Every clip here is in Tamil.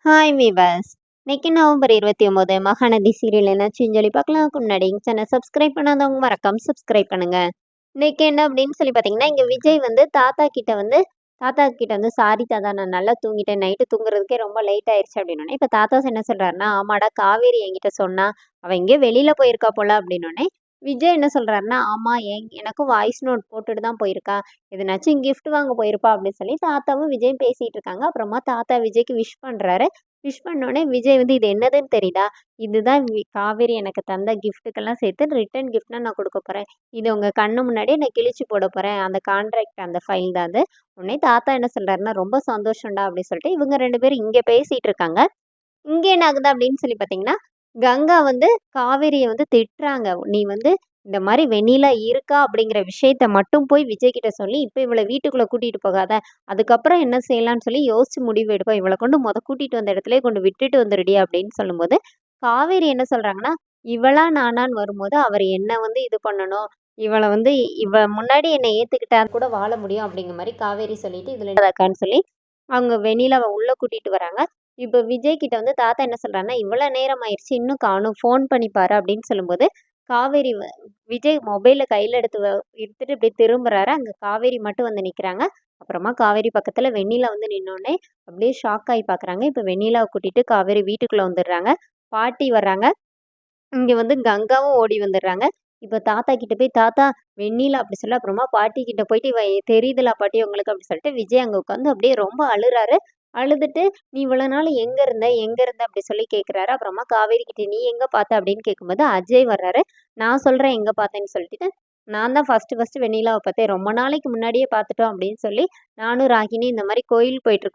Hi viewers. இன்னைக்கு நவம்பர் 29 மகாநதி சீரியல் என்னாச்சுன்னு சொல்லி பார்க்கலாம். முன்னாடி சேனல் சப்ஸ்கிரைப் பண்ணாதவங்க மறக்காம சப்ஸ்கிரைப் பண்ணுங்க. இன்னைக்கு என்ன அப்படின்னு சொல்லி பார்த்தீங்கன்னா, இங்க விஜய் வந்து தாத்தா கிட்ட வந்து சாரி தாத்தா, நான் நல்லா தூங்கிட்டேன். நைட்டு தூங்குறதுக்கே ரொம்ப லேட் ஆயிருச்சு அப்படின்னோடனே, இப்ப தாத்தா என்ன சொல்றாருன்னா, ஆமாடா காவேரி என்கிட்ட சொன்னா, அவ எங்கேயோ வெளியில போயிருக்கா போல அப்படின்னோடனே, விஜய் என்ன சொல்றாருன்னா, ஆமா எனக்கும் வாய்ஸ் நோட் போட்டுட்டு தான் போயிருக்கா. எதுனாச்சும் கிஃப்ட் வாங்க போயிருப்பா அப்படின்னு சொல்லி தாத்தாவும் விஜயும் பேசிட்டு இருக்காங்க. அப்புறமா தாத்தா விஜய்க்கு விஷ் பண்றாரு. விஷ் பண்ணோனே விஜய் வந்து இது என்னதுன்னு தெரியுதா? இதுதான் காவேரி எனக்கு தந்த கிஃப்ட்டுக்கெல்லாம் சேர்த்து ரிட்டர்ன் கிஃப்ட்னா நான் குடுக்க போறேன். இது உங்க கண்ணு முன்னாடியே நான் கிழிச்சு போட போறேன். அந்த கான்ட்ராக்ட் அந்த ஃபைல் தான் அது. உடனே தாத்தா என்ன சொல்றாருன்னா, ரொம்ப சந்தோஷம்டா அப்படின்னு சொல்லிட்டு இவங்க 2 பேரும் இங்க பேசிட்டு இருக்காங்க. இங்க என்ன ஆகுது அப்படின்னு சொல்லி பார்த்தீங்கன்னா, கங்கா வந்து காவேரிய வந்து திட்டுறாங்க. "நீ வந்து இந்த மாரி வெண்ணிலா இருக்கா அப்படிங்கிற விஷயத்த மட்டும் போய் விஜய் கிட்ட சொல்லி, இப்ப இவள வீட்டுக்குள்ள கூட்டிட்டு போகாத. அதுக்கப்புறம் என்ன செய்யலாம்னு சொல்லி யோசிச்சு முடிவு எடுப்பா. இவள கொண்டு கூட்டிட்டு வந்த இடத்துலயே கொண்டு விட்டுட்டு வந்துருடி" அப்படின்னு சொல்லும்போது, காவேரி என்ன சொல்றாங்கன்னா, இவளா நானான்னு வரும்போது அவர் என்ன வந்து இது பண்ணணும். இவள வந்து இவ முன்னாடி என்ன ஏத்துக்கிட்டா கூட வாழ முடியும் அப்படிங்கிற மாரி காவேரி சொல்லிட்டு, இதுல அக்கான்னு சொல்லி அவங்க வெண்ணிலாவ உள்ள கூட்டிட்டு வராங்க. இப்ப விஜய் கிட்ட வந்து தாத்தா என்ன சொல்றாருன்னா, "இவ்வளோ நேரம் ஆயிருச்சு இன்னும் காணோம். ஃபோன் பண்ணி பாரு" அப்படின்னு சொல்லும்போது, காவேரி விஜய் மொபைல கையில எடுத்துட்டு இப்படி திரும்புறாரு. அங்க காவேரி மட்டும் வந்து நிக்கிறாங்க. அப்புறமா காவேரி பக்கத்துல வெண்ணிலா வந்து நின்னோனே, அப்படியே ஷாக் ஆயி பார்க்குறாங்க. இப்ப வெண்ணிலாவ கூட்டிட்டு காவேரி வீட்டுக்குள்ள வந்துடுறாங்க. பாட்டி வர்றாங்க. இங்க வந்து கங்காவும் ஓடி வந்துடுறாங்க. இப்ப தாத்தா கிட்ட போய், "தாத்தா வெண்ணிலா" அப்படி சொல்ல, அப்புறமா பாட்டி கிட்ட போயிட்டு, தெரியுதுல பாட்டி உங்களுக்கு" அப்படி சொல்லிட்டு விஜய் அங்க உட்காந்து அப்படியே ரொம்ப அழுறாரு. அழுதுட்டு, "நீ இவ்வளோ நாள் எங்க இருந்த? எங்க இருந்த?" அப்படி சொல்லி கேட்குறாரு. அப்புறமா காவேரி கிட்ட, "நீ எங்க பார்த்த?" அப்படின்னு கேட்கும்போது, அஜய் வர்றாரு. நான் சொல்றேன் எங்க பார்த்தேன்னு சொல்லிட்டு, "நான் தான் ஃபர்ஸ்ட்டு வெண்ணிலாவ பார்த்தேன். ரொம்ப நாளைக்கு முன்னாடியே பார்த்துட்டோம்" அப்படின்னு சொல்லி, நானும் ராகினி இந்த மாரி கோயில் போயிட்டு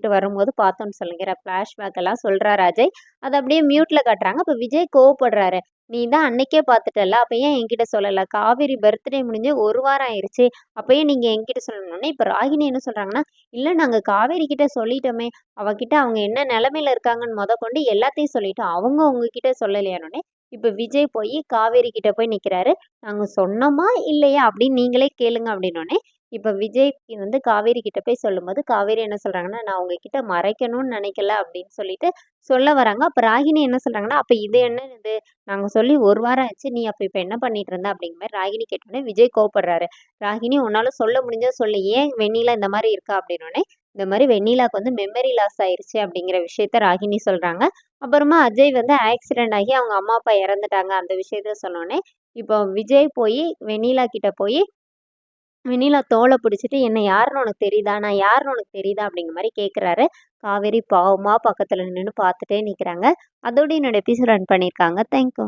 வரும்போது பார்த்தோம்ன்னு சொல்லுங்கிற ஃப்ளாஷ்பேக் எல்லாம் சொல்றாரு அஜய். அத அப்படியே மியூட்ல காட்டுறாங்க. அப்ப விஜய் கோவப்படுறாரு. "நீ தான் அன்னைக்கே பார்த்துட்டல்ல. அப்ப ஏன் என்கிட்ட சொல்லல? காவேரி பர்த்டே முடிஞ்சு 1 வாரம் ஆயிருச்சு. அப்ப ஏன் நீங்க என்கிட்ட சொல்லணும்னே?" இப்ப ராகினி என்ன சொல்றாங்கன்னா, "இல்ல நாங்க காவேரி கிட்ட சொல்லிட்டோமே. அவகிட்ட அவங்க என்ன நிலைமையில இருக்காங்கன்னு மொதற்கொண்டு எல்லாத்தையும் சொல்லிட்டோம். அவங்க உங்ககிட்ட சொல்லலையான்னோனே." இப்ப விஜய் போயி காவேரி கிட்ட போய் நிக்கிறாரு. "நாங்க சொன்னோமா? இல்லையா? அப்படின்னு நீங்களே கேளுங்க" அப்படின்னோனே, இப்ப விஜய் வந்து காவேரி கிட்ட போய் சொல்லும்போது, காவேரி என்ன சொல்றாங்கன்னா, "நான் உங்ககிட்ட மறைக்கணும்னு நினைக்கல" அப்படின்னு சொல்லிட்டு சொல்ல வராங்க. அப்ப ராகினி என்ன சொல்றாங்கன்னா, "அப்ப இது என்னது? நாங்க சொல்லி 1 வாரம் ஆச்சு. நீ இப்ப என்ன பண்ணிட்டு இருந்த?" அப்படிங்கிற மாரி ராகினி கேட்டோனே விஜய் கோவப்படுறாரு. "ராகினி உன்னால சொல்ல முடிஞ்சா சொல்லு. ஏன் வெண்ணிலா இந்த மாரி இருக்கா?" அப்படின்னோனே, இந்த மாரி வெண்ணிலாக்கு வந்து மெமரி லாஸ் ஆயிருச்சு அப்படிங்கிற விஷயத்த ராகினி சொல்றாங்க. அப்புறமா அஜய் வந்து ஆக்சிடென்ட் ஆகி அவங்க அம்மா, அப்பா இறந்துட்டாங்க. அந்த விஷயத்த சொன்னோனே, இப்போ விஜய் போயி வெண்ணிலா கிட்ட போயி வெண்ணிலா தோள பிடிச்சுட்டு, "என்ன யாருன்னு உனக்கு தெரியுதா? நான் யாருன்னு உனக்கு தெரியுதா?" அப்படிங்கிற மாரி கேட்குறாரு. காவேரி பாவமா பக்கத்துல நின்னு பார்த்துட்டே நிக்கிறாங்க. அதோட என்னோட எபிசோட் ரன் பண்ணியிருக்காங்க. Thank you.